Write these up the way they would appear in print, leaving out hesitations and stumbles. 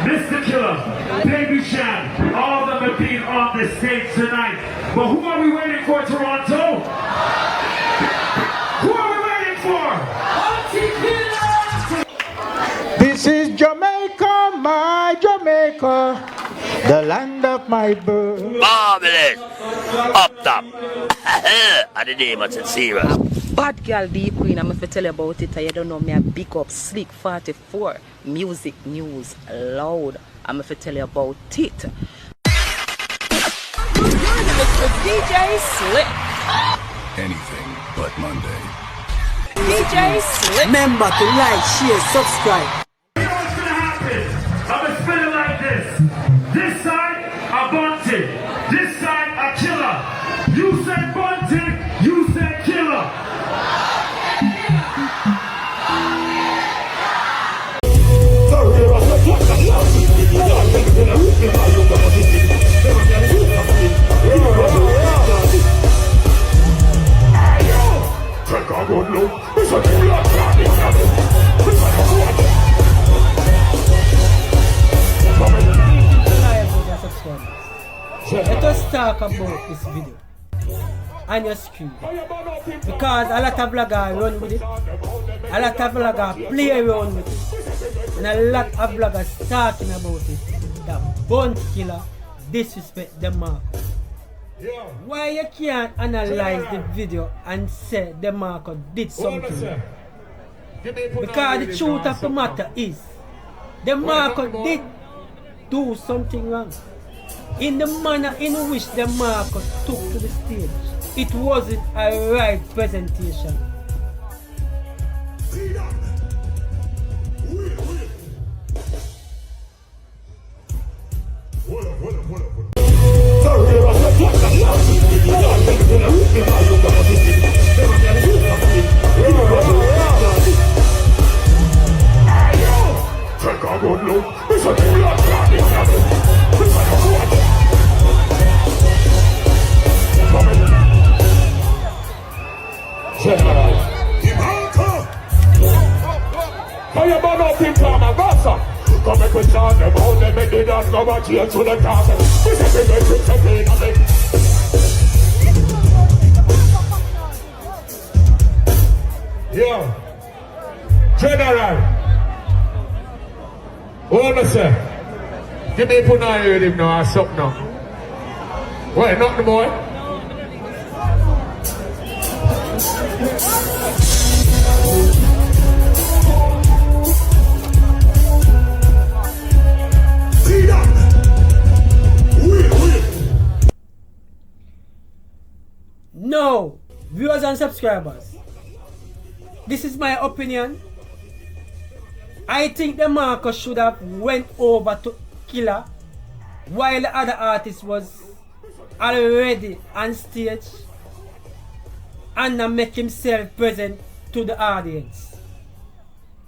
Mr. Killer, Baby Sham, all of them have been on the stage tonight. But who are we waiting for, Toronto? Who are we waiting for? This is Jamaica, my Jamaica, the land of my birth. Marvelous! Up top! And the name was serious. Bad girl, the queen, I'm going to tell you about it. You don't know me, I big up Slick 44. Music news loud. I'm going to tell you about it. DJ Slick. Anything but Monday. DJ Slick. Remember to like, share, subscribe. You know what's going to happen? I'm going to spin it like this. This side, a bunty. This side, a killer. You said bunty, you said killer. So let us talk about this video on your screen, because a lot of vloggers run with it, a lot of vloggers play around with it, and a lot of vloggers talking about it. That Bounty Killer disrespect Demarco. Why you can't analyze the video and say Demarco did something? Because the truth of the matter is, Demarco did do something wrong. In the manner in which Demarco took to the stage, it wasn't a right presentation. Come and quit on them, hold them, and they don't go back here to the castle. We say we make it something of it. Yo, General, what I say? Give me a put on here with him now or something now. What, not the boy? No, viewers and subscribers, this is my opinion. I think Demarco should have went over to Killer while the other artist was already on stage and not make himself present to the audience.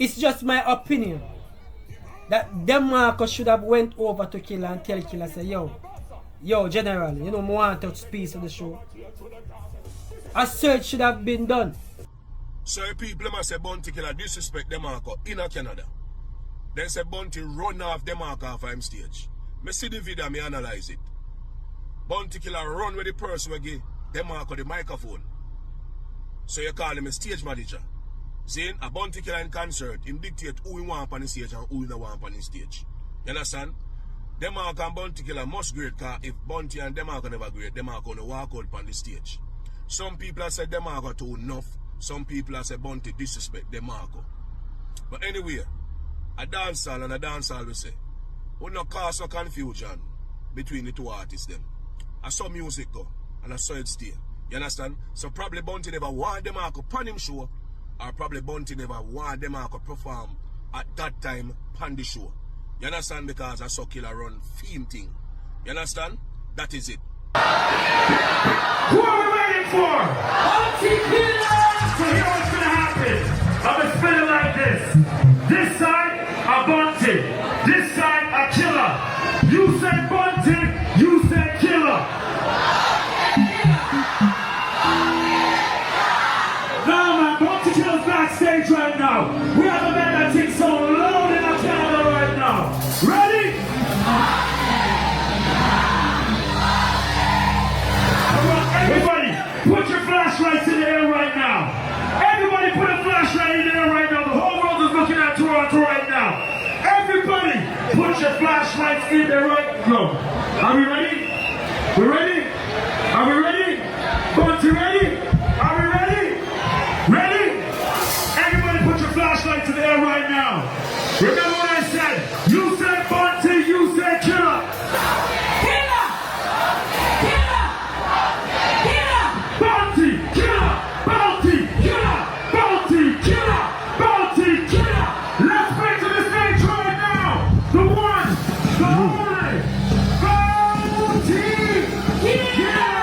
It's just my opinion that Demarco should have went over to Killer and tell Killer, say, yo, General, you know, I want to speak on the show. A search should have been done. So people must say Bounty Killer disrespect Demarco in Canada. Then say Bounty run off Demarco off him stage. Me see the video, me analyze it. Bounty Killer run with the person who give Demarco the microphone. So you call him a stage manager. Saying a Bounty Killer in concert, him dictate who he want on the stage and who he don't want on the stage. You understand? Demarco and Bounty Killer must great, because if Bounty and Demarco never great, Demarco will walk out on the stage. Some people have said Demarco too enough. Some people have said Bounty disrespect Demarco. But anyway, a dancehall and a dancehall we say, will not cause no confusion between the two artists them. I saw music go and I saw it stay. You understand? So probably Bounty never want Demarco pan him show, or probably Bounty never want Demarco perform at that time pan the show. You understand? Because I saw Killer run theme thing. You understand? That is it. Who are we waiting for? Bounty Killer! So you know what's gonna happen? I'm gonna spin it like this. This side, a bunty. This side, a killer. You said bunty, you said killer. put your flashlights in the right now. Are we ready? We ready? Are we ready? Bunty ready? Are we ready? Ready? Everybody put your flashlights in the air right now. Remember what I said? You said Bunty, you said killer. Killer! Killer! Killer! Bunty, killer! Bunty, killer! Bunty, killer! Bunty, killer! Let's bring to the stage right now the one, the only, Bunty killer!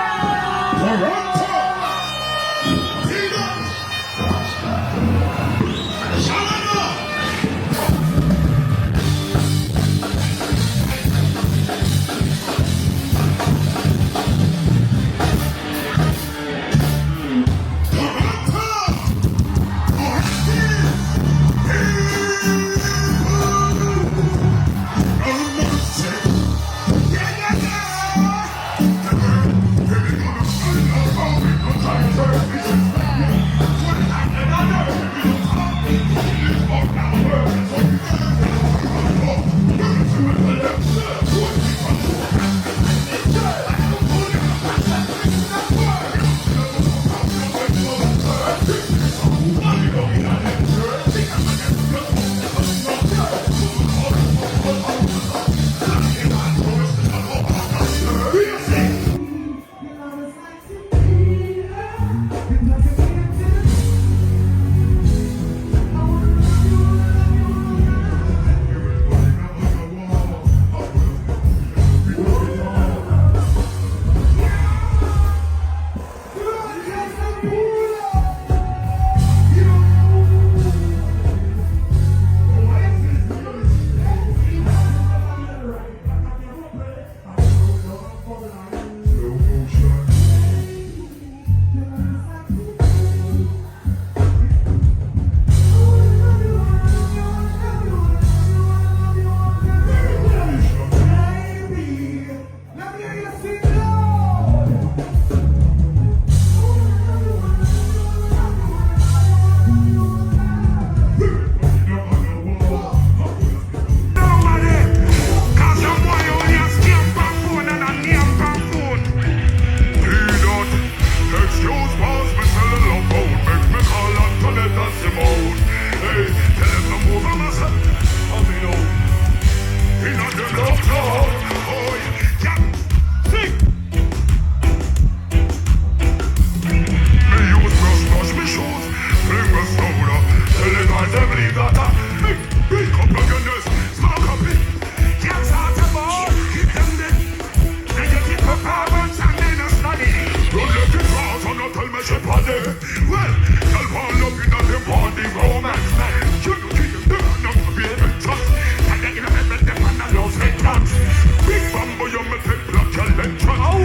Toronto!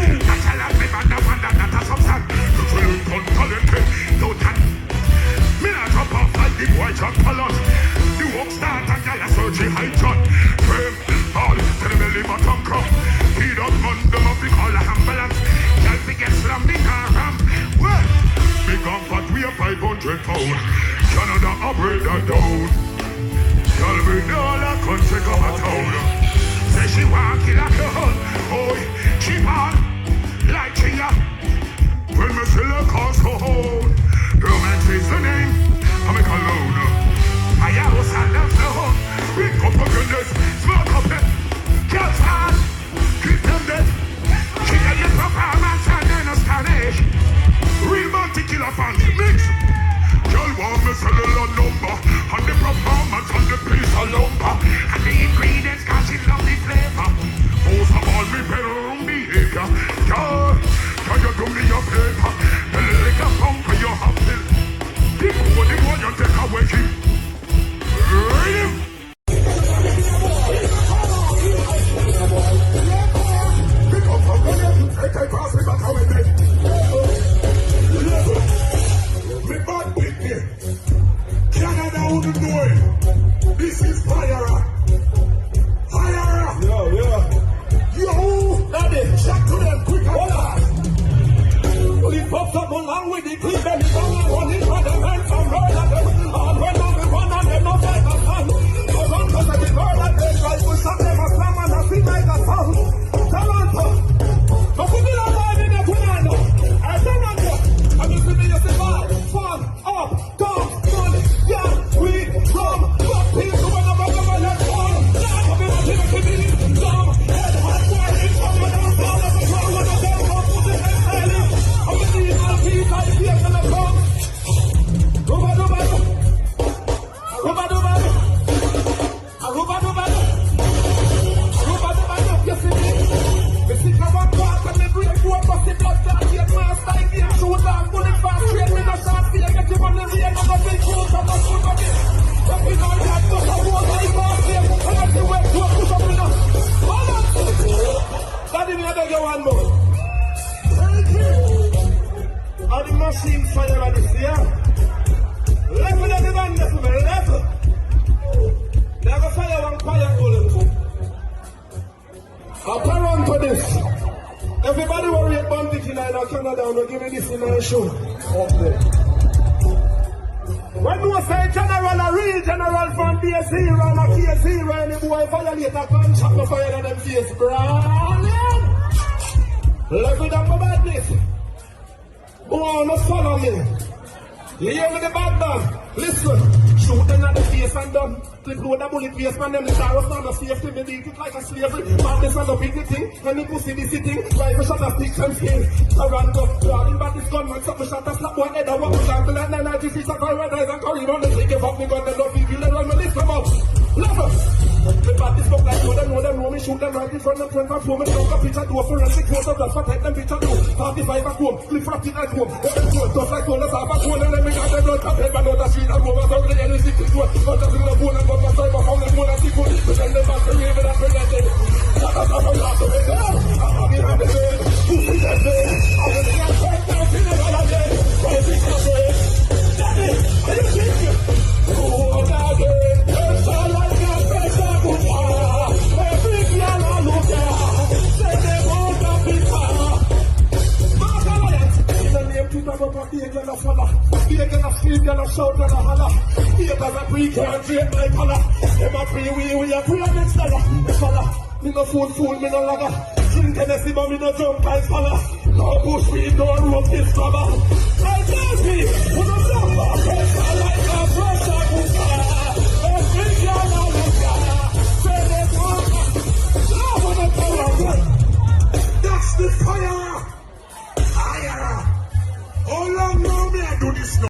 Canada operate that down. Girl bring all a country come a town. Say she want kill a girl. Oh, she want like Chia. When me still a cause for hold. Romance is the name. I make a load. My house and the floor. Big up a goodness. Smoke up it. Girls hard. Keep them dead. She get the performance and then astonish. Real Bunty killer fans mix. Girl want me cellular number. And the performance and the piece of lumber. And the ingredients cause she love the flavor. Most of all me bedroom behavior. Girl, can you do me a favor? The liquor pump for your hustle. The more you take away him. Ready? Canada wouldn't do it. This is Iyara. Iyara. Yo, daddy, shut to them quick. Hold on. We popped up along with the clean belly. Running for the men from road. And when we run on them, no take a hand. fire one more. All the machine fire on this, yeah? Level everyone, level. Never fire one fire bullet. I'll carry on for this. Everybody worry about it in Canada and we'll give me this in our show. Okay. When we say general, a real general from BS0 and a K0 and the boy violate a contract no fire on them face, brilliant! Level up about this. Boy, no follow me. You hear me the bad man? Listen, shoot them at the face and done. Clip load a bullet face man, them the car stand a safety. Me beat it like a slavery. Madness and a big thing. And the pussy be sitting. Rifle shot a sticks and skin. Taranto, driving back this gunman. Something shot a slap one head. I walk with until and 96 a car red eyes and curry on the thing. If up me gun, they don't feel it. Run me lift them up. Level. The party smoke like know them know me. Shoot them right in front of them. 24 me drunk a picture. Do a forensic photo. Blood for take them picture. Do 45 at home. Flip for a pit at home. Open door. Tough like cold as half at home. And then we got them blood. Tap head man out the street. And go over to the NC. Not just in the phone and go my side. But found them one and see good. But then they back the river that presented. Shut up, I'm not the way down. I'm behind the bed. Who is that bed? I'm going to get back down to the other day. Don't think I'm afraid. Daddy, are you kidding? Oh, daddy. It's all like a pressure good fire. Every girl I look at. Say they won't have big fire. Mark Alliance. In the name to the rubber, be a girl of fella. Be a girl of scream, girl of shout, girl of holler. Be a girl of pre can't trade my color. Them a pre we a pre a mix dollar. The fella, me no fool, me no lagger. Drink Tennessee, but me no jump as fella. No push me, no rope this rubber. I tell me, who no jump a pressure like a pressure cooker. Every girl I look at, say they want love on the power. That's the fire.